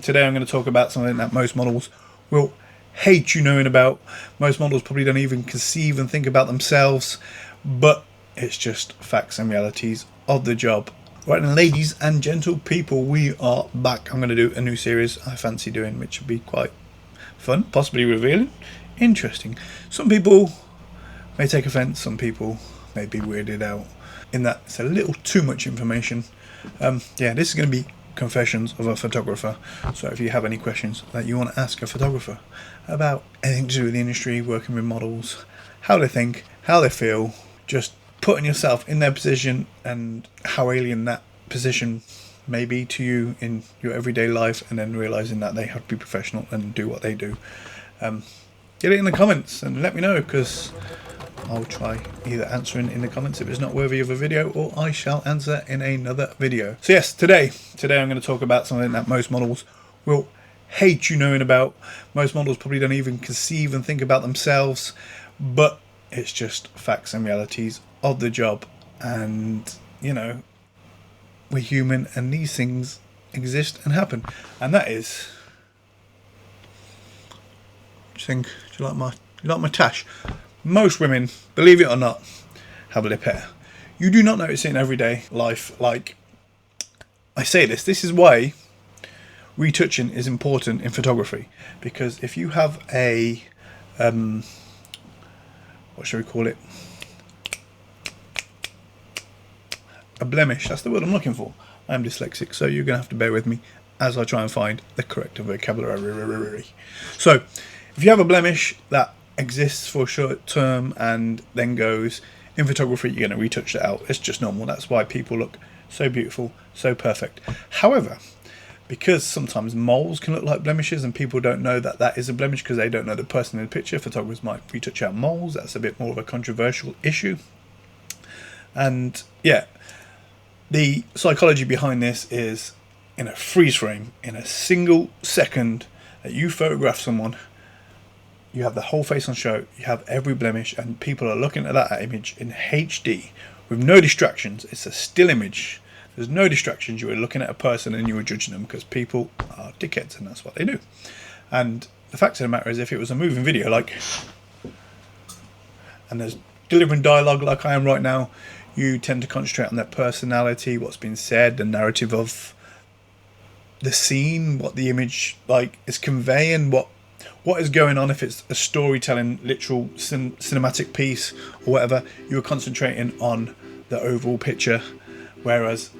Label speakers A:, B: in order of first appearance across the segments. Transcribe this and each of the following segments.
A: Today I'm going to talk about something that most models will hate you knowing about. Most models probably don't even conceive and think about themselves, but it's just facts and realities of the job. Right then, ladies and gentle people, we are back. I'm going to do a new series I fancy doing, which would be quite fun, possibly revealing, interesting. Some people may take offence, some people may be weirded out in that it's a little too much information. This is going to be confessions of a photographer. So if you have any questions that you want to ask a photographer about anything to do with the industry, working with models, how they think, how they feel, just putting yourself in their position and how alien that position may be to you in your everyday life, and then realizing that they have to be professional and do what they do. Get it in the comments and let me know, because I'll try either answering in the comments if it's not worthy of a video, or I shall answer in another video. So yes, today I'm going to talk about something that most models will hate you knowing about. Most models probably don't even conceive and think about themselves, but it's just facts and realities of the job. And you know, we're human and these things exist and happen. And that is, do you like my tash? Most women, believe it or not, have lip hair. You do not notice it in everyday life. Like, I say this is why retouching is important in photography. Because if you have a, what shall we call it? A blemish, that's the word I'm looking for. I'm dyslexic, so you're going to have to bear with me as I try and find the correct vocabulary. So, if you have a blemish that exists for a short term and then goes, in photography you're going to retouch it out. It's just normal. That's why people look so beautiful, so perfect. However, because sometimes moles can look like blemishes and people don't know that that is a blemish because they don't know the person in the picture, photographers might retouch out moles. That's a bit more of a controversial issue. And yeah, the psychology behind this is, in a freeze frame, in a single second that you photograph someone, you have the whole face on show, you have every blemish, and people are looking at that image in HD with no distractions. It's a still image. There's no distractions. You are looking at a person and you are judging them, because people are dickheads and that's what they do. And the fact of the matter is, if it was a moving video, like, and there's delivering dialogue like I am right now, you tend to concentrate on their personality, what's been said, the narrative of the scene, what the image like is conveying, what is going on. If it's a storytelling, literal cinematic piece or whatever, you're concentrating on the overall picture, whereas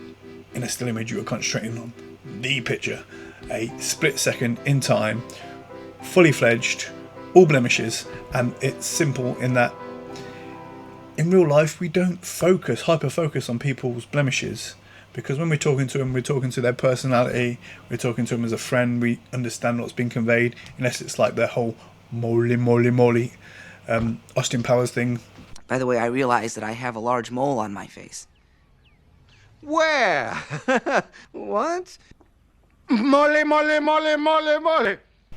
A: in a still image you are concentrating on the picture, a split second in time, fully fledged, all blemishes. And it's simple in that in real life we don't hyper focus on people's blemishes, because when we're talking to them, we're talking to their personality, we're talking to them as a friend, we understand what's been conveyed, unless it's like their whole moly Austin Powers thing.
B: By the way, I realize that I have a large mole on my face.
C: Where? What? Mole.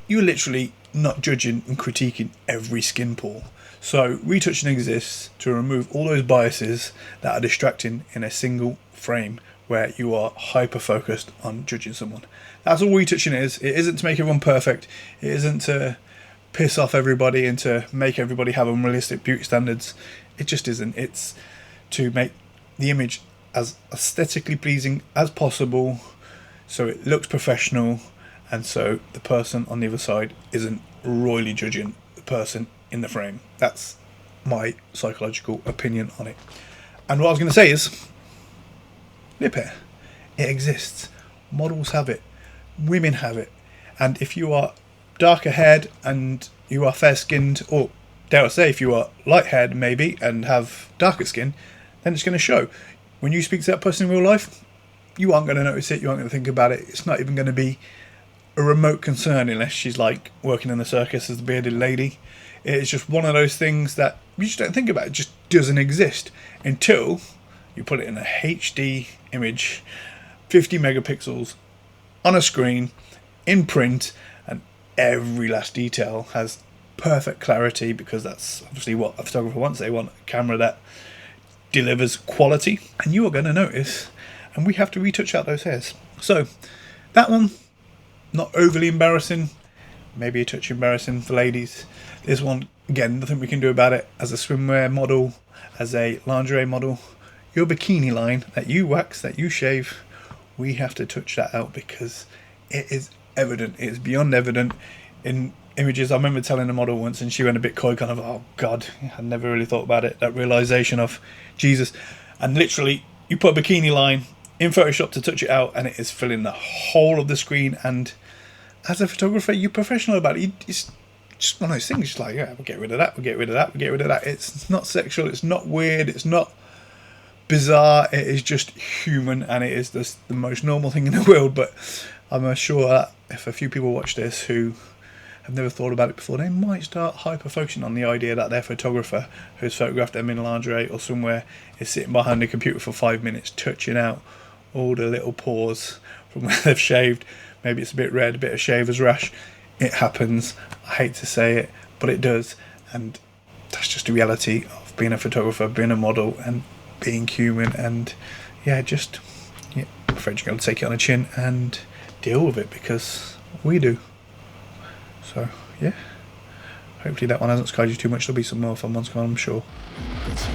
A: You're literally not judging and critiquing every skin pore. So retouching exists to remove all those biases that are distracting in a single frame, where you are hyper focused on judging someone. That's all retouching is. It isn't to make everyone perfect. It isn't to piss off everybody and to make everybody have unrealistic beauty standards. It just isn't. It's to make the image as aesthetically pleasing as possible, so it looks professional, and so the person on the other side isn't royally judging the person in the frame. That's my psychological opinion on it. And what I was going to say is, lip hair, it exists. Models have it, women have it, and if you are darker haired and you are fair skinned, or dare I say, if you are light haired maybe and have darker skin, then it's going to show. When you speak to that person in real life, you aren't going to notice it, you aren't going to think about it. It's not even going to be a remote concern unless she's like working in the circus as the bearded lady. It's just one of those things that you just don't think about. It just doesn't exist until you put it in a HD image, 50 megapixels, on a screen, in print, and every last detail has perfect clarity, because that's obviously what a photographer wants. They want a camera that delivers quality, and you are going to notice, and we have to retouch out those hairs. So that one not overly embarrassing, maybe a touch embarrassing for ladies. This one, again, nothing we can do about it. As a swimwear model, as a lingerie model, your bikini line that you wax, that you shave, we have to touch that out because it is evident. It's beyond evident in images. I remember telling a model once and she went a bit coy, kind of, oh God, I never really thought about it. That realisation of Jesus. And literally, you put a bikini line in Photoshop to touch it out and it is filling the whole of the screen. And as a photographer, you're professional about it. It's just one of those things. It's like, yeah, we'll get rid of that, we'll get rid of that, we'll get rid of that. It's not sexual, it's not weird, it's not bizarre, it is just human, and it is the most normal thing in the world. But I'm sure that if a few people watch this who have never thought about it before, they might start hyper focusing on the idea that their photographer who's photographed them in lingerie or somewhere is sitting behind a computer for 5 minutes touching out all the little pores from where they've shaved. Maybe it's a bit red, a bit of shaver's rash. It happens. I hate to say it, but it does. And that's just the reality of being a photographer, being a model, and being human. And yeah, I'm afraid you're going to take it on the chin and deal with it because we do. So yeah, hopefully that one hasn't scared you too much. There'll be some more fun ones coming, I'm sure. Peace.